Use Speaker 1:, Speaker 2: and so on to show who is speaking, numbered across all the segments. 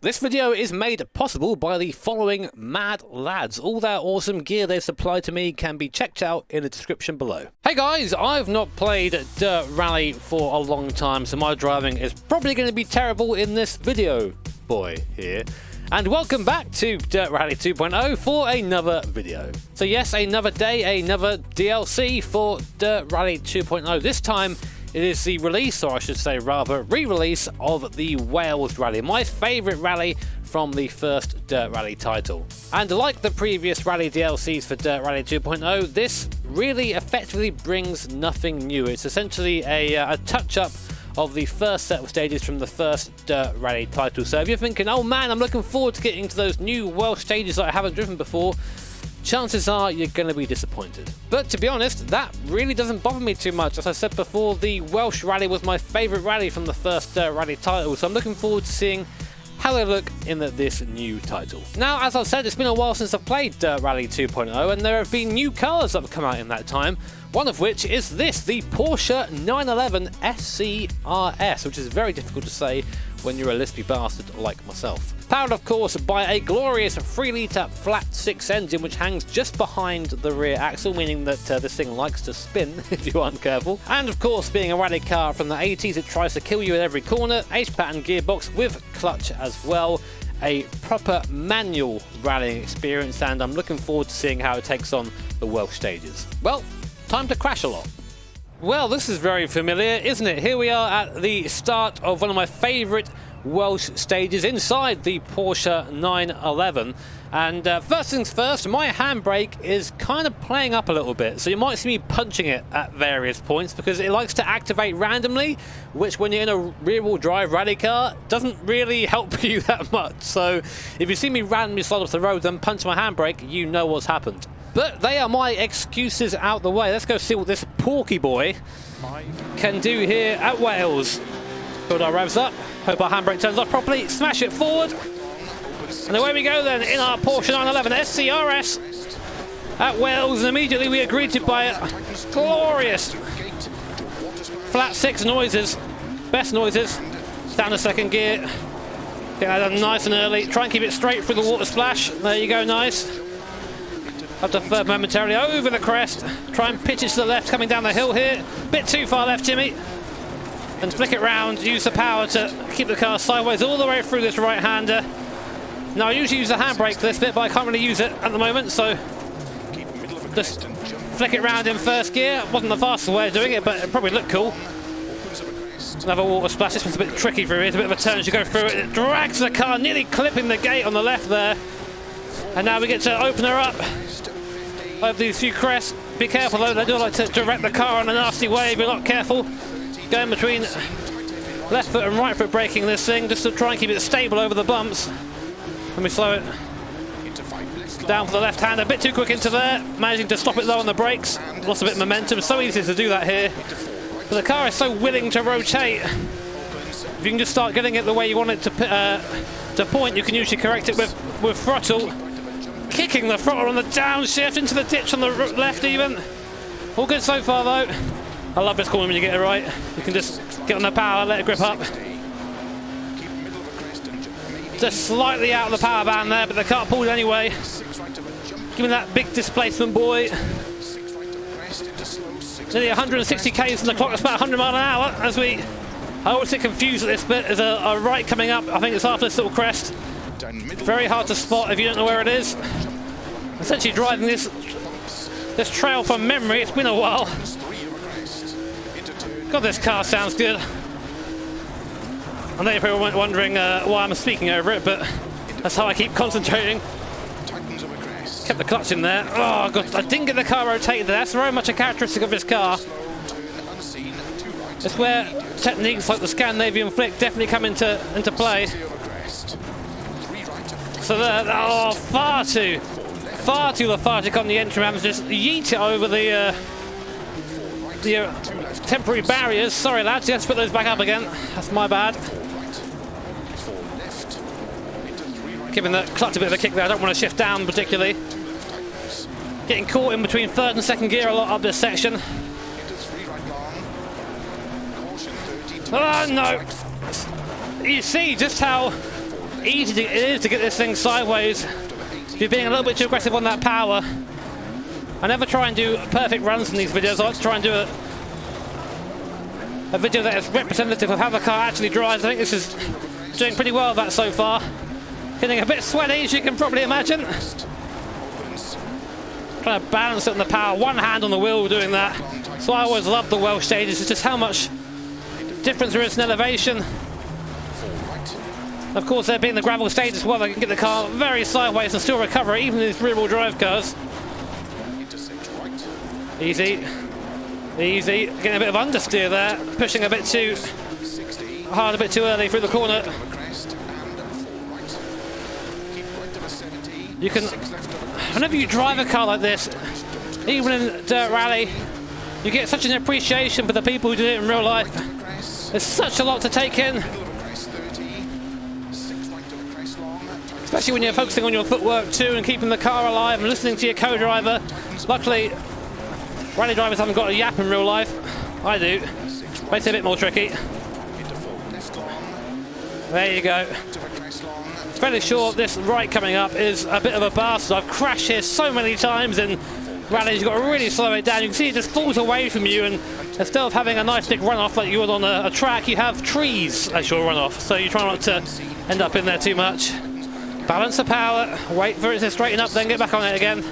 Speaker 1: This video is made possible by the following mad lads. All their awesome gear they supply to me can be checked out in the description below. Hey guys, I've not played Dirt Rally for a long time, so my driving is probably going to be terrible in this video, boy here. And welcome back to Dirt Rally 2.0 for another video. So yes, another day, another DLC for Dirt Rally 2.0. This time it is the release, or I should say rather, re-release of the Wales Rally, my favourite rally from the first Dirt Rally title. And like the previous rally DLCs for Dirt Rally 2.0, this really effectively brings nothing new. It's essentially a touch-up of the first set of stages from the first Dirt Rally title. So if you're thinking, oh man, I'm looking forward to getting to those new Welsh stages that I haven't driven before, chances are you're going to be disappointed. But to be honest, that really doesn't bother me too much. As I said before, the Welsh Rally was my favourite rally from the first Dirt Rally title, so I'm looking forward to seeing how they look in this new title. Now, as I've said, it's been a while since I've played Dirt Rally 2.0, and there have been new cars that have come out in that time, one of which is this, the Porsche 911 SCRS, which is very difficult to say when you're a lispy bastard like myself. Powered, of course, by a glorious 3-litre flat 6 engine which hangs just behind the rear axle, meaning that this thing likes to spin if you aren't careful. And of course, being a rally car from the 80s, it tries to kill you at every corner. H-pattern gearbox with clutch as well. A proper manual rallying experience, and I'm looking forward to seeing how it takes on the Welsh stages. Well, time to crash a lot. Well, this is very familiar, isn't it? Here we are at the start of one of my favourite Welsh stages inside the Porsche 911. And first things first, my handbrake is kind of playing up a little bit. So you might see me punching it at various points because it likes to activate randomly, which when you're in a rear-wheel drive rally car doesn't really help you that much. So if you see me randomly slide off the road and punch my handbrake, you know what's happened. But they are my excuses out the way. Let's go see what this porky boy can do here at Wales. Build our revs up. Hope our handbrake turns off properly. Smash it forward. And away we go then in our Porsche 911 SCRS at Wales. And immediately we are greeted by glorious flat 6 noises. Best noises. Down to second gear. Get that done nice and early. Try and keep it straight through the water splash. There you go, nice. Up to third momentarily over the crest. Try and pitch it to the left coming down the hill here. Bit too far left, Jimmy. And flick it round. Use the power to keep the car sideways all the way through this right-hander. Now I usually use the handbrake for this bit, but I can't really use it at the moment, so just flick it round in first gear. Wasn't the fastest way of doing it, but it probably looked cool. Another water splash. This one's a bit tricky through here. It's a bit of a turn as you go through it. It drags the car, nearly clipping the gate on the left there. And now we get to open her up over these few crests. Be careful though, they do like to direct the car in a nasty way if you're not careful. Going between left foot and right foot braking this thing just to try and keep it stable over the bumps. Let me slow it down for the left hand, a bit too quick into there, managing to stop it low on the brakes. Lost a bit of momentum, so easy to do that here. But the car is so willing to rotate. If you can just start getting it the way you want it to point, you can usually correct it with throttle. Kicking the throttle on the downshift into the ditch on the left even. All good so far though. I love this corner when you get it right. You can just get on the power, let it grip up. Just slightly out of the power band there, but the car pulled anyway. Giving that big displacement boy. Nearly 160 k's on the clock, that's about 100 mile an hour. As I always get confused at this bit. There's a right coming up, I think it's after this little crest. Very hard to spot if you don't know where it is. Essentially driving this trail from memory, it's been a while. God, this car sounds good. I know you're probably wondering why I'm speaking over it, but that's how I keep concentrating. Kept the clutch in there. Oh god, I didn't get the car rotated there. That's very much a characteristic of this car. It's where techniques like the Scandinavian flick definitely come into play. So there, oh, far too lethargic on the entry ramp. Just yeet it over the temporary barriers. Sorry lads, you have to put those back up again. That's my bad. Giving the clutch a bit of a kick there. I don't want to shift down particularly. Getting caught in between third and second gear a lot up this section. Oh no! You see just how easy it is to get this thing sideways if you're being a little bit too aggressive on that power. I never try and do perfect runs in these videos. I like to try and do a video that is representative of how the car actually drives. I think this is doing pretty well with that so far. Getting a bit sweaty, as you can probably imagine. Trying to balance it on the power, one hand on the wheel doing that. So I always love the Welsh stages, it's just how much difference there is in elevation. Of course, there being the gravel stage as well, they can get the car very sideways and still recover, even in these rear-wheel drive cars. Easy, easy. Getting a bit of understeer there, pushing a bit too hard, a bit too early through the corner. You can, whenever you drive a car like this, even in dirt rally, you get such an appreciation for the people who do it in real life. There's such a lot to take in, especially when you're focusing on your footwork too and keeping the car alive and listening to your co-driver. Luckily, rally drivers haven't got a yap in real life. I do. Makes it a bit more tricky. There you go. Fairly sure this right coming up is a bit of a bastard. I've crashed here so many times in rallies, you've got to really slow it down. You can see it just falls away from you, and instead of having a nice big runoff like you would on a track, you have trees as your runoff. So you try not to end up in there too much. Balance the power, wait for it to straighten up, then get back on it again.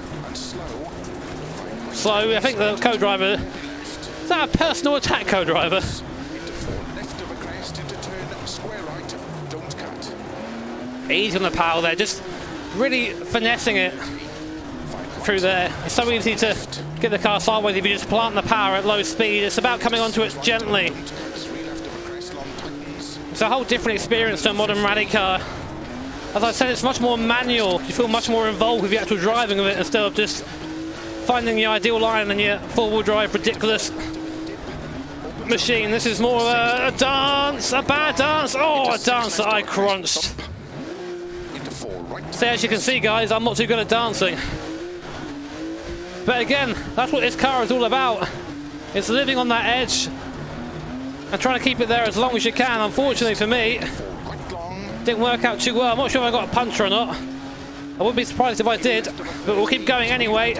Speaker 1: Slow, I think the co-driver, is that a personal attack co-driver? Easy on the power there, just really finessing it through there. It's so easy to get the car sideways if you just plant the power at low speed. It's about coming onto it gently. It's a whole different experience to a modern rally car. As I said, it's much more manual. You feel much more involved with the actual driving of it instead of just finding the ideal line in your four-wheel drive ridiculous machine. This is more of a dance, a bad dance. Oh, a dance that I crunched. So as you can see, guys, I'm not too good at dancing. But again, that's what this car is all about. It's living on that edge and trying to keep it there as long as you can. Unfortunately for me, didn't work out too well. I'm not sure if I got a puncher or not. I wouldn't be surprised if I did, but we'll keep going anyway.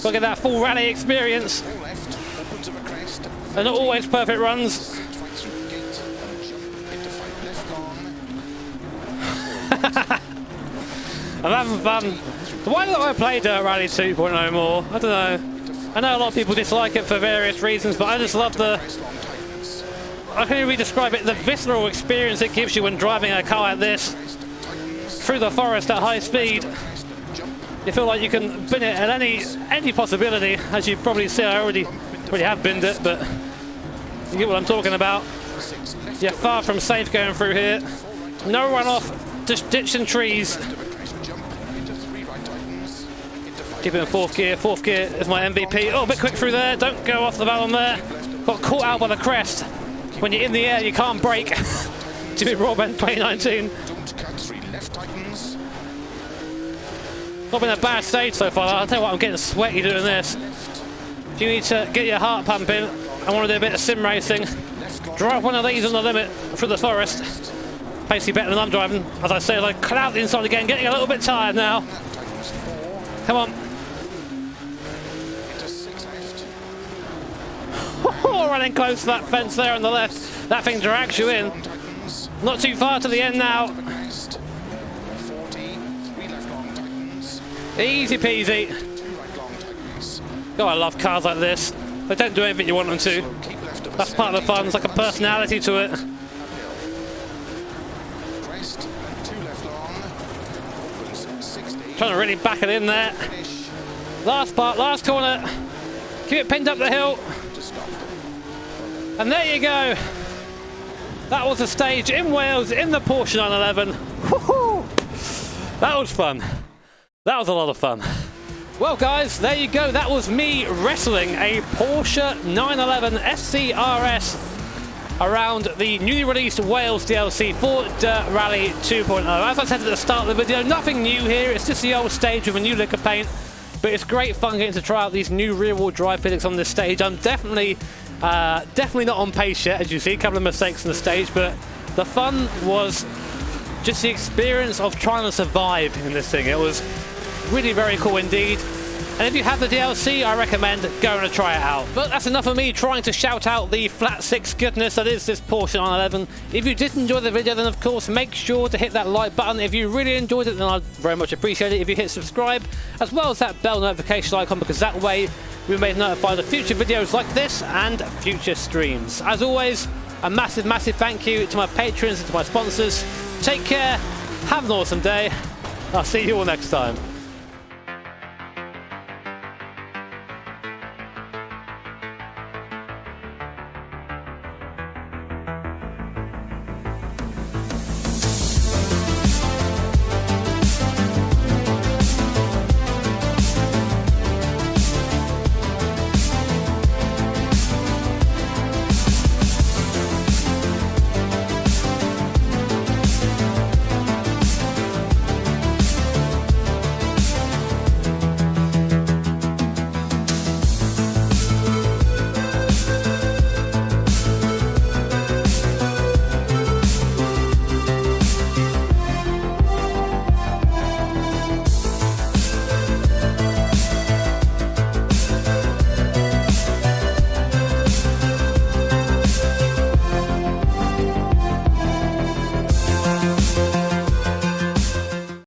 Speaker 1: We'll get that full rally experience. They're not always perfect runs. I'm having fun. Why don't I play Dirt Rally 2.0 more? I don't know. I know a lot of people dislike it for various reasons, but I just love the... I can really describe it, the visceral experience it gives you when driving a car like this through the forest at high speed. You feel like you can bin it at any possibility. As you probably see, I already have binned it, but you get what I'm talking about. You're far from safe going through here. No runoff, just ditching trees. Keep it in fourth gear. Fourth gear is my MVP. Oh, a bit quick through there. Don't go off the ballon there. Got caught out by the crest. When you're in the air, you can't brake. Jimmy Broadbent 2019. Not been a bad stage so far. I'll tell you what, I'm getting sweaty doing this. If you need to get your heart pumping and want to do a bit of sim racing, drive one of these on the limit through the forest. Basically better than I'm driving. As I say, I cut out the inside again, getting a little bit tired now. Come on. Running close to that fence there on the left. That thing drags you in. Not too far to the end now. Easy peasy. God, I love cars like this. They don't do anything you want them to. That's part of the fun. It's like a personality to it. Trying to really back it in there. Last part, last corner. Keep it pinned up the hill. And there you go. That was a stage in Wales in the Porsche 911. Woohoo! That was fun. That was a lot of fun. Well, guys, there you go. That was me wrestling a Porsche 911 SCRS around the newly released Wales DLC for Dirt Rally 2.0. As I said at the start of the video, nothing new here. It's just the old stage with a new lick of paint. But it's great fun getting to try out these new rear-wheel drive physics on this stage. I'm definitely not on pace yet, as you see. A couple of mistakes on the stage, but the fun was just the experience of trying to survive in this thing. It was really very cool indeed. And if you have the DLC, I recommend going to try it out. But that's enough of me trying to shout out the flat 6 goodness that is this Porsche 911. If you did enjoy the video, then of course make sure to hit that like button. If you really enjoyed it, then I'd very much appreciate it if you hit subscribe, as well as that bell notification icon, because that way we may notify the future videos like this and future streams. As always, a massive thank you to my patrons and to my sponsors. Take care, have an awesome day. I'll see you all next time.